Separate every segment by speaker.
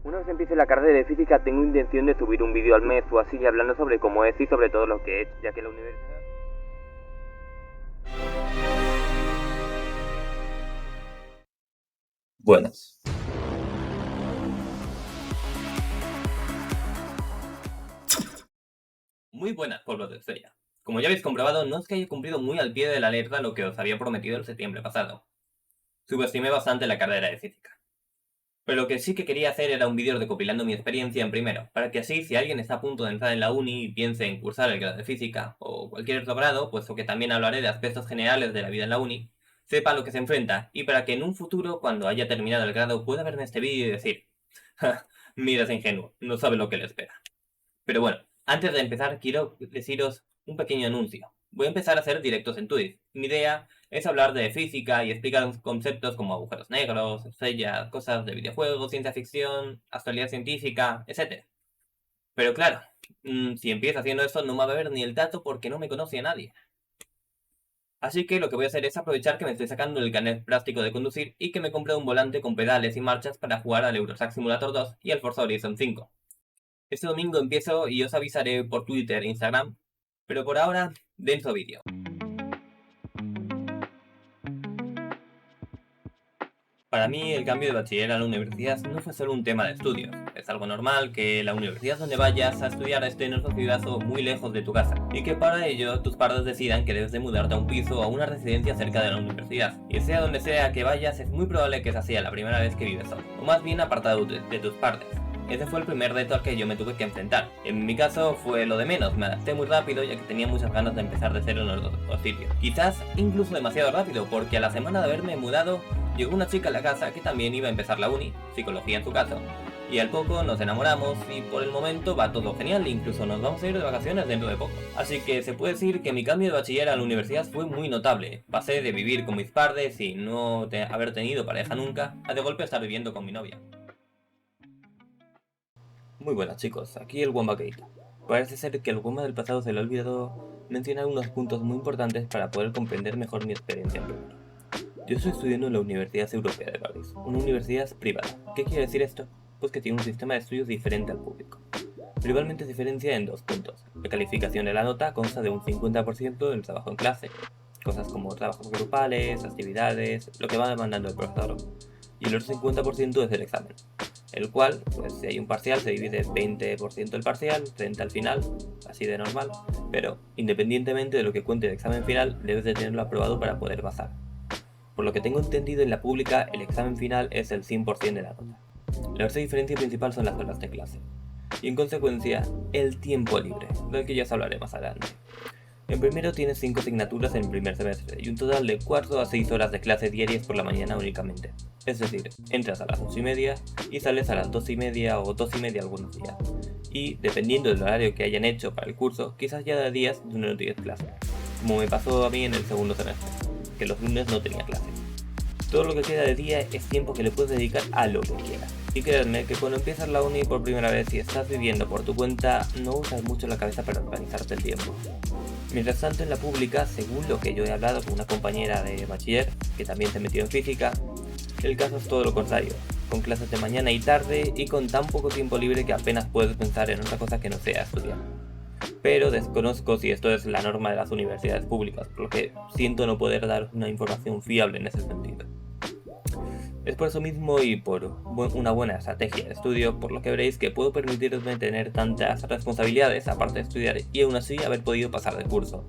Speaker 1: Una vez empiece la carrera de física tengo intención de subir un vídeo al mes o así hablando sobre cómo es y sobre todo lo que es, ya que la universidad...
Speaker 2: Buenas. Muy buenas, pueblos de Estrella. Como ya habéis comprobado, no es que haya cumplido muy al pie de la letra lo que os había prometido el septiembre pasado. Subestimé bastante la carrera de física. Pero lo que sí que quería hacer era un vídeo recopilando mi experiencia en primero, para que así si alguien está a punto de entrar en la uni y piense en cursar el grado de física, o cualquier otro grado, puesto que también hablaré de aspectos generales de la vida en la uni, sepa a lo que se enfrenta, y para que en un futuro, cuando haya terminado el grado, pueda verme este vídeo y decir: "Ja, mira ese ingenuo, no sabe lo que le espera". Pero bueno, antes de empezar quiero deciros un pequeño anuncio. Voy a empezar a hacer directos en Twitch. Mi idea es hablar de física y explicar conceptos como agujeros negros, estrellas, cosas de videojuegos, ciencia ficción, actualidad científica, etc. Pero claro, si empiezo haciendo esto no me va a ver ni el dato porque no me conoce a nadie. Así que lo que voy a hacer es aprovechar que me estoy sacando el carnet práctico de conducir y que me compré un volante con pedales y marchas para jugar al Eurotrack Simulator 2 y al Forza Horizon 5. Este domingo empiezo y os avisaré por Twitter e Instagram, pero por ahora, dentro vídeo. Para mí el cambio de bachiller a la universidad no fue solo un tema de estudios. Es algo normal que la universidad donde vayas a estudiar esté en otra ciudad o muy lejos de tu casa, y que para ello tus padres decidan que debes de mudarte a un piso o a una residencia cerca de la universidad. Y sea donde sea que vayas, es muy probable que esa sea la primera vez que vives solo, o más bien apartado de tus padres. Ese fue el primer reto al que yo me tuve que enfrentar. En mi caso fue lo de menos, me adapté muy rápido ya que tenía muchas ganas de empezar de cero en los dos sitios. Quizás incluso demasiado rápido, porque a la semana de haberme mudado, llegó una chica a la casa que también iba a empezar la uni, psicología en su caso, y al poco nos enamoramos y por el momento va todo genial, incluso nos vamos a ir de vacaciones dentro de poco. Así que se puede decir que mi cambio de bachiller a la universidad fue muy notable. Pasé de vivir con mis padres y no haber tenido pareja nunca, a de golpe estar viviendo con mi novia. Muy buenas chicos, aquí el Womba Gate. Parece ser que al Womba del pasado se le ha olvidado mencionar unos puntos muy importantes para poder comprender mejor mi experiencia en primero. Yo estoy estudiando en la Universidad Europea de París, una universidad privada. ¿Qué quiere decir esto? Pues que tiene un sistema de estudios diferente al público. Principalmente se diferencia en dos puntos. La calificación de la nota consta de un 50% del trabajo en clase, cosas como trabajos grupales, actividades, lo que va demandando el profesor, y el otro 50% es el examen, el cual, pues si hay un parcial, se divide 20% el parcial, 30% al final, así de normal, pero independientemente de lo que cuente el examen final, debes de tenerlo aprobado para poder pasar. Por lo que tengo entendido, en la pública el examen final es el 100% de la nota. La otra diferencia principal son las horas de clase, y en consecuencia, el tiempo libre, del que ya os hablaré más adelante. En primero tienes 5 asignaturas en el primer semestre y un total de 4 a 6 horas de clase diarias por la mañana únicamente. Es decir, entras a las 11:30 y sales a las 2:30 o 2:30 algunos días. Y dependiendo del horario que hayan hecho para el curso, quizás ya de días donde no tienes clase. Como me pasó a mí en el segundo semestre, que los lunes no tenía clase. Todo lo que queda de día es tiempo que le puedes dedicar a lo que quieras. Y créanme que cuando empiezas la uni por primera vez y estás viviendo por tu cuenta, no usas mucho la cabeza para organizarte el tiempo. Mientras tanto, en la pública, según lo que yo he hablado con una compañera de bachiller, que también se metió en física, el caso es todo lo contrario, con clases de mañana y tarde y con tan poco tiempo libre que apenas puedes pensar en otra cosa que no sea estudiar. Pero desconozco si esto es la norma de las universidades públicas, por lo que siento no poder dar una información fiable en ese sentido. Es por eso mismo y por una buena estrategia de estudio, por lo que veréis que puedo permitirme tener tantas responsabilidades aparte de estudiar y aún así haber podido pasar de curso,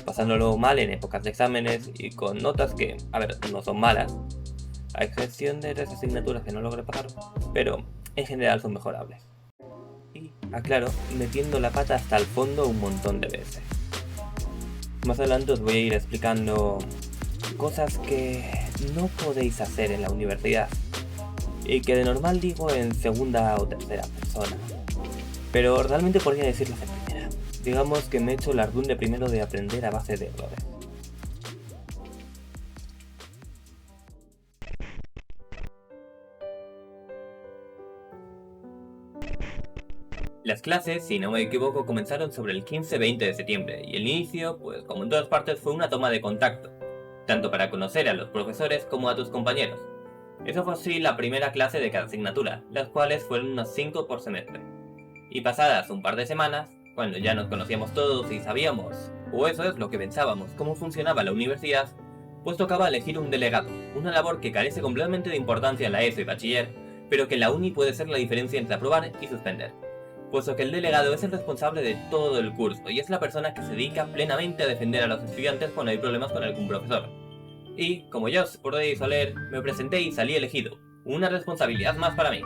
Speaker 2: pasándolo mal en épocas de exámenes y con notas que, a ver, no son malas, a excepción de las asignaturas que no logré pasar, pero en general son mejorables. Y, aclaro, metiendo la pata hasta el fondo un montón de veces. Más adelante os voy a ir explicando cosas que no podéis hacer en la universidad y que de normal digo en segunda o tercera persona, pero realmente podría decirlo de primera. Digamos que me he hecho el ardún de primero de aprender a base de errores. Las clases, si no me equivoco, comenzaron sobre el 15-20 de septiembre y el inicio, pues como en todas partes, fue una toma de contacto, tanto para conocer a los profesores como a tus compañeros. Eso fue así la primera clase de cada asignatura, las cuales fueron unas 5 por semestre. Y pasadas un par de semanas, cuando ya nos conocíamos todos y sabíamos, o eso es lo que pensábamos, cómo funcionaba la universidad, pues tocaba elegir un delegado, una labor que carece completamente de importancia en la ESO y bachiller, pero que en la uni puede ser la diferencia entre aprobar y suspender, puesto que el delegado es el responsable de todo el curso y es la persona que se dedica plenamente a defender a los estudiantes cuando hay problemas con algún profesor. Y, como ya os podéis oler, me presenté y salí elegido, una responsabilidad más para mí.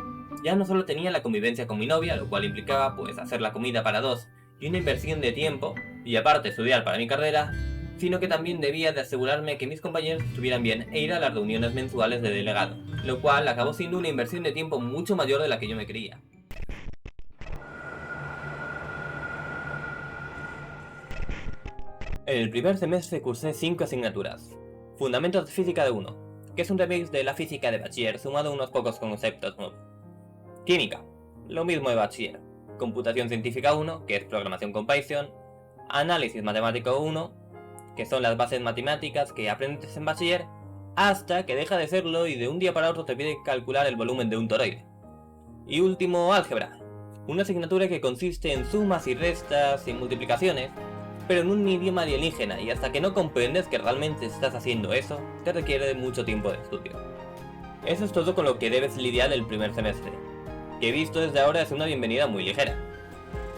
Speaker 2: Ya no solo tenía la convivencia con mi novia, lo cual implicaba pues hacer la comida para dos y una inversión de tiempo, y aparte estudiar para mi carrera, sino que también debía de asegurarme que mis compañeros estuvieran bien e ir a las reuniones mensuales de delegado, lo cual acabó siendo una inversión de tiempo mucho mayor de la que yo me creía. En el primer semestre cursé 5 asignaturas. Fundamentos de Física de 1, que es un remix de la física de bachiller sumado a unos pocos conceptos nuevos. Química, lo mismo de bachiller. Computación científica 1, que es programación con Python. Análisis matemático 1, que son las bases matemáticas que aprendes en bachiller, hasta que deja de serlo y de un día para otro te pide calcular el volumen de un toroide. Y último, álgebra, una asignatura que consiste en sumas y restas y multiplicaciones, pero en un idioma alienígena, y hasta que no comprendes que realmente estás haciendo eso, te requiere mucho tiempo de estudio. Eso es todo con lo que debes lidiar el primer semestre, que visto desde ahora es una bienvenida muy ligera,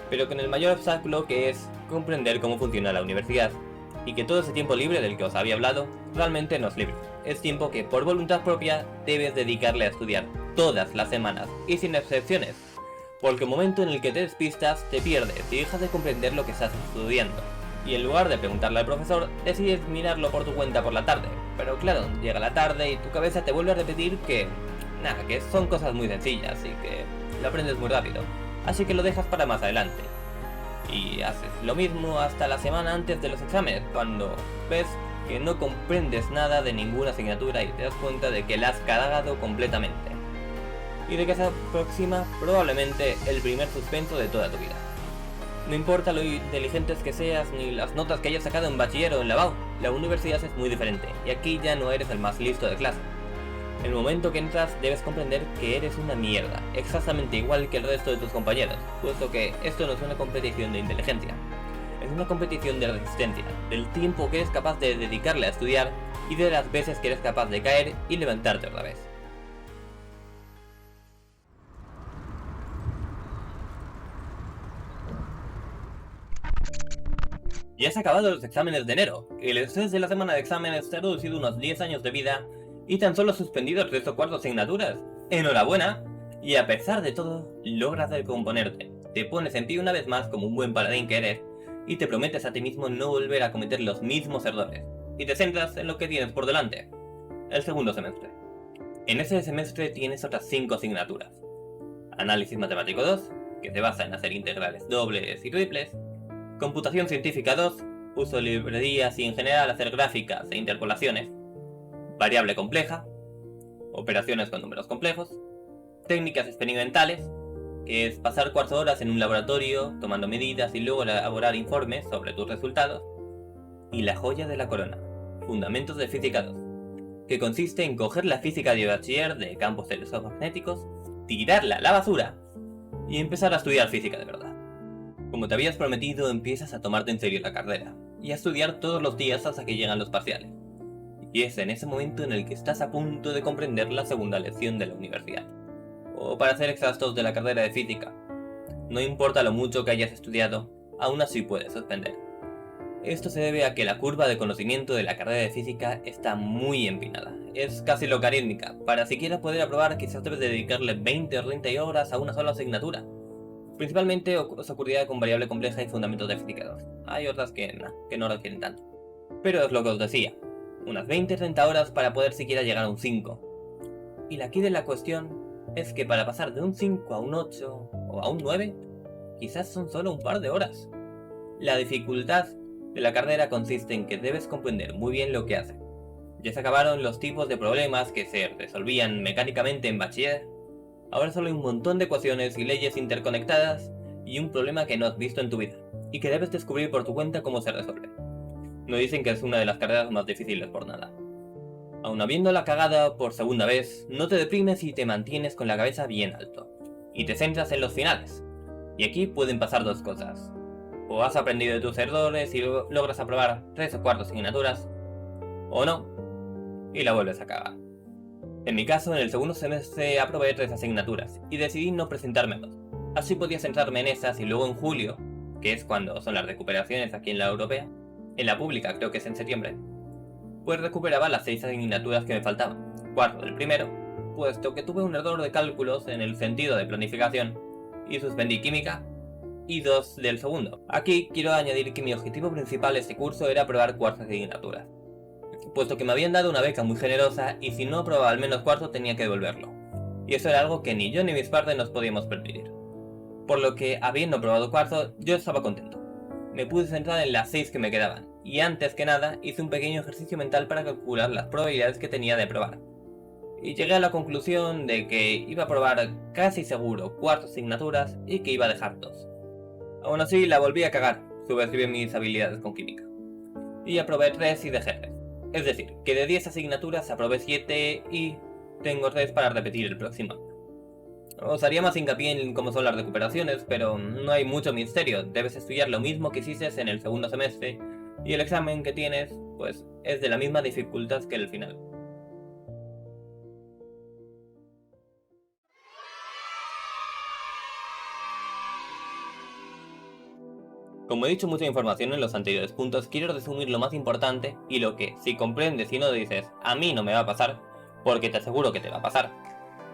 Speaker 2: pero con el mayor obstáculo que es comprender cómo funciona la universidad, y que todo ese tiempo libre del que os había hablado realmente no es libre. Es tiempo que por voluntad propia debes dedicarle a estudiar todas las semanas y sin excepciones, porque el momento en el que te despistas te pierdes y dejas de comprender lo que estás estudiando. Y en lugar de preguntarle al profesor, decides mirarlo por tu cuenta por la tarde. Pero claro, llega la tarde y tu cabeza te vuelve a repetir que que son cosas muy sencillas y que lo aprendes muy rápido. Así que lo dejas para más adelante. Y haces lo mismo hasta la semana antes de los exámenes, cuando ves que no comprendes nada de ninguna asignatura y te das cuenta de que la has cagado completamente. Y de que se aproxima probablemente el primer suspenso de toda tu vida. No importa lo inteligentes que seas ni las notas que hayas sacado en bachiller o en la BAU, la universidad es muy diferente y aquí ya no eres el más listo de clase. En el momento que entras debes comprender que eres una mierda, exactamente igual que el resto de tus compañeros, puesto que esto no es una competición de inteligencia, es una competición de resistencia, del tiempo que eres capaz de dedicarle a estudiar y de las veces que eres capaz de caer y levantarte otra vez. Ya se han acabado los exámenes de enero, y el estrés de la semana de exámenes te ha reducido unos 10 años de vida y tan solo has suspendido 3 o 4 asignaturas. ¡Enhorabuena! Y a pesar de todo, logras recomponerte, te pones en pie una vez más como un buen paladín que eres y te prometes a ti mismo no volver a cometer los mismos errores, y te centras en lo que tienes por delante, el segundo semestre. En ese semestre tienes otras 5 asignaturas. Análisis matemático 2, que se basa en hacer integrales dobles y triples. Computación científica 2, uso de librerías y en general hacer gráficas e interpolaciones. Variable compleja, operaciones con números complejos. Técnicas experimentales, que es pasar 4 horas en un laboratorio tomando medidas y luego elaborar informes sobre tus resultados. Y la joya de la corona, fundamentos de física 2, que consiste en coger la física de bachiller de campos electromagnéticos, tirarla a la basura y empezar a estudiar física de verdad. Como te habías prometido, empiezas a tomarte en serio la carrera y a estudiar todos los días hasta que llegan los parciales. Y es en ese momento en el que estás a punto de comprender la segunda lección de la universidad, o para ser exactos de la carrera de física. No importa lo mucho que hayas estudiado, aún así puedes suspender. Esto se debe a que la curva de conocimiento de la carrera de física está muy empinada, es casi logarítmica. Para siquiera poder aprobar quizás debes dedicarle 20 o 30 horas a una sola asignatura. Principalmente os ocurrirá con variable compleja y fundamentos de física 2. Hay otras que no requieren tanto. Pero es lo que os decía, unas 20-30 horas para poder siquiera llegar a un 5. Y la key de la cuestión es que para pasar de un 5 a un 8 o a un 9, quizás son solo un par de horas. La dificultad de la carrera consiste en que debes comprender muy bien lo que hace. Ya se acabaron los tipos de problemas que se resolvían mecánicamente en bachiller. Ahora solo hay un montón de ecuaciones y leyes interconectadas y un problema que no has visto en tu vida y que debes descubrir por tu cuenta cómo se resuelve. No dicen que es una de las carreras más difíciles por nada. Aun habiéndola cagada por segunda vez, no te deprimes y te mantienes con la cabeza bien alto, y te centras en los finales. Y aquí pueden pasar dos cosas. O has aprendido de tus errores y logras aprobar 3 o 4 asignaturas, o no, y la vuelves a cagar. En mi caso, en el segundo semestre aprobé 3 asignaturas, y decidí no presentarme a 2. Así podía centrarme en esas y luego en julio, que es cuando son las recuperaciones aquí en la europea, en la pública creo que es en septiembre, pues recuperaba las 6 asignaturas que me faltaban, 4 del primero, puesto que tuve un error de cálculos en el sentido de planificación y suspendí química, y 2 del segundo. Aquí quiero añadir que mi objetivo principal este curso era aprobar 4 asignaturas, puesto que me habían dado una beca muy generosa y si no aprobaba al menos 4 tenía que devolverlo, y eso era algo que ni yo ni mis padres nos podíamos permitir. Por lo que, habiendo aprobado 4, yo estaba contento. Me pude centrar en las 6 que me quedaban, y antes que nada hice un pequeño ejercicio mental para calcular las probabilidades que tenía de aprobar. Y llegué a la conclusión de que iba a aprobar casi seguro 4 asignaturas y que iba a dejar 2. Aún así la volví a cagar, subestimé mis habilidades con química. Y aprobé 3 y dejé 3. Es decir, que de 10 asignaturas aprobé 7 y tengo 3 para repetir el próximo año. Os haría más hincapié en cómo son las recuperaciones, pero no hay mucho misterio, debes estudiar lo mismo que hiciste en el segundo semestre, y el examen que tienes, pues, es de la misma dificultad que el final. Como he dicho mucha información en los anteriores puntos, quiero resumir lo más importante y lo que, si comprendes y no dices, a mí no me va a pasar, porque te aseguro que te va a pasar,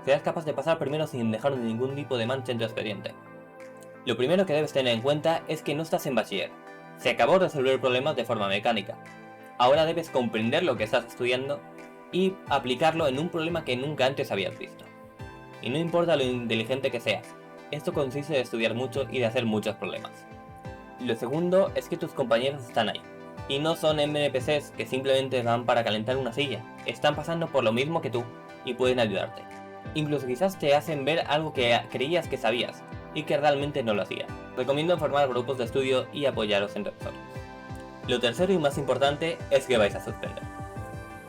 Speaker 2: serás capaz de pasar primero sin dejar ningún tipo de mancha en tu expediente. Lo primero que debes tener en cuenta es que no estás en bachiller. Se acabó de resolver problemas de forma mecánica. Ahora debes comprender lo que estás estudiando y aplicarlo en un problema que nunca antes habías visto. Y no importa lo inteligente que seas, esto consiste en estudiar mucho y de hacer muchos problemas. Lo segundo es que tus compañeros están ahí. Y no son NPCs que simplemente van para calentar una silla. Están pasando por lo mismo que tú y pueden ayudarte. Incluso quizás te hacen ver algo que creías que sabías y que realmente no lo hacías. Recomiendo formar grupos de estudio y apoyaros entre vosotros. Lo tercero y más importante es que vais a suspender.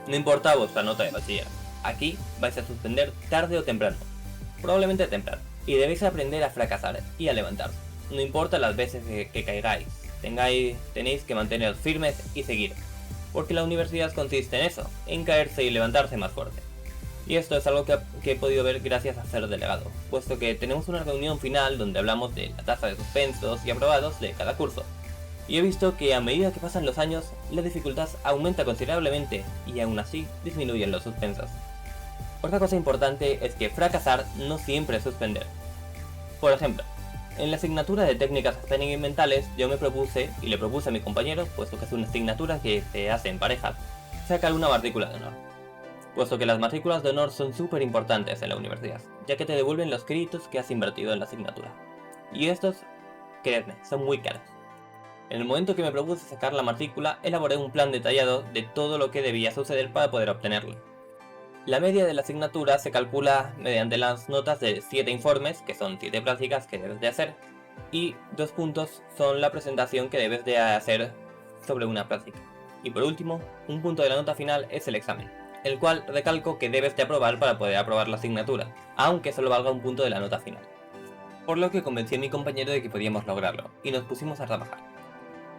Speaker 2: No importa vuestra nota de bachiller, aquí vais a suspender tarde o temprano, probablemente temprano, y debéis aprender a fracasar y a levantaros. No importa las veces que caigáis, tenéis que manteneros firmes y seguir, porque la universidad consiste en eso, en caerse y levantarse más fuerte. Y esto es algo que he podido ver gracias a ser delegado, puesto que tenemos una reunión final donde hablamos de la tasa de suspensos y aprobados de cada curso. Y he visto que a medida que pasan los años, la dificultad aumenta considerablemente y aún así disminuyen los suspensos. Otra cosa importante es que fracasar no siempre es suspender. Por ejemplo, en la asignatura de técnicas experimentales yo me propuse, y le propuse a mis compañeros, puesto que es una asignatura que se hace en parejas, sacar una matrícula de honor. Puesto que las matrículas de honor son súper importantes en la universidad, ya que te devuelven los créditos que has invertido en la asignatura. Y estos, creedme, son muy caros. En el momento que me propuse sacar la matrícula, elaboré un plan detallado de todo lo que debía suceder para poder obtenerlo. La media de la asignatura se calcula mediante las notas de 7 informes, que son 7 prácticas que debes de hacer, y 2 puntos son la presentación que debes de hacer sobre una práctica. Y por último, un punto de la nota final es el examen, el cual recalco que debes de aprobar para poder aprobar la asignatura, aunque solo valga un punto de la nota final. Por lo que convencí a mi compañero de que podíamos lograrlo, y nos pusimos a trabajar.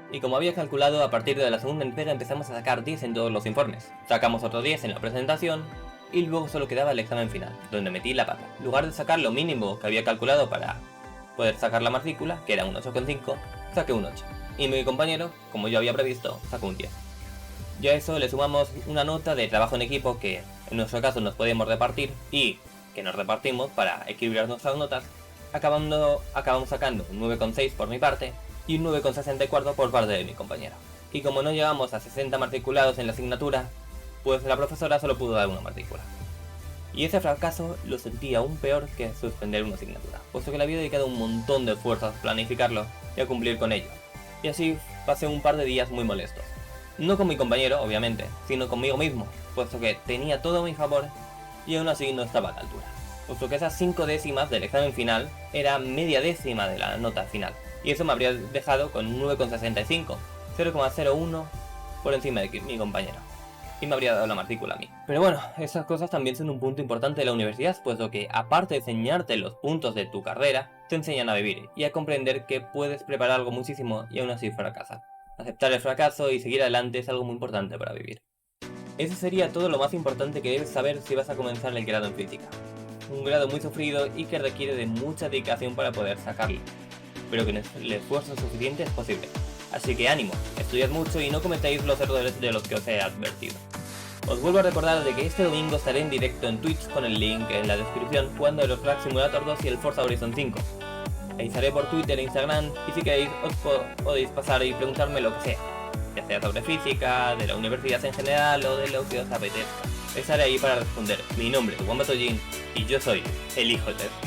Speaker 2: Y como había calculado, a partir de la segunda entrega empezamos a sacar 10 en todos los informes. Sacamos otros 10 en la presentación, y luego solo quedaba el examen final, donde metí la pata. En lugar de sacar lo mínimo que había calculado para poder sacar la matrícula, que era un 8,5, saqué un 8. Y mi compañero, como yo había previsto, sacó un 10. Y a eso le sumamos una nota de trabajo en equipo que en nuestro caso nos podíamos repartir y que nos repartimos para equilibrar nuestras notas, acabamos sacando un 9,6 por mi parte y un 9,64 por parte de mi compañero. Y como no llegamos a 60 matriculados en la asignatura, pues la profesora solo pudo dar una matrícula. Y ese fracaso lo sentí aún peor que suspender una asignatura, puesto que le había dedicado un montón de esfuerzos a planificarlo y a cumplir con ello. Y así pasé un par de días muy molestos. No con mi compañero, obviamente, sino conmigo mismo, puesto que tenía todo a mi favor y aún así no estaba a la altura. Puesto que esas 5 décimas del examen final era media décima de la nota final, y eso me habría dejado con un 9,65, 0,01 por encima de mi compañero. y me habría dado la matrícula a mí. Pero bueno, esas cosas también son un punto importante de la universidad, puesto que aparte de enseñarte los puntos de tu carrera, te enseñan a vivir y a comprender que puedes preparar algo muchísimo y aún así fracasar. Aceptar el fracaso y seguir adelante es algo muy importante para vivir. Eso sería todo lo más importante que debes saber si vas a comenzar el grado en física. Un grado muy sufrido y que requiere de mucha dedicación para poder sacarlo, pero que con el esfuerzo suficiente es posible. Así que ánimo, estudiad mucho y no cometáis los errores de los que os he advertido. Os vuelvo a recordar de que este domingo estaré en directo en Twitch con el link en la descripción jugando el Flight Simulator 2 y el Forza Horizon 5. Avisaré por Twitter e Instagram y si queréis os podéis pasar y preguntarme lo que sea, ya sea sobre física, de la universidad en general o de lo que os apetezca. Estaré ahí para responder. Mi nombre es Wombat Ojin y yo soy el hijo de Ted.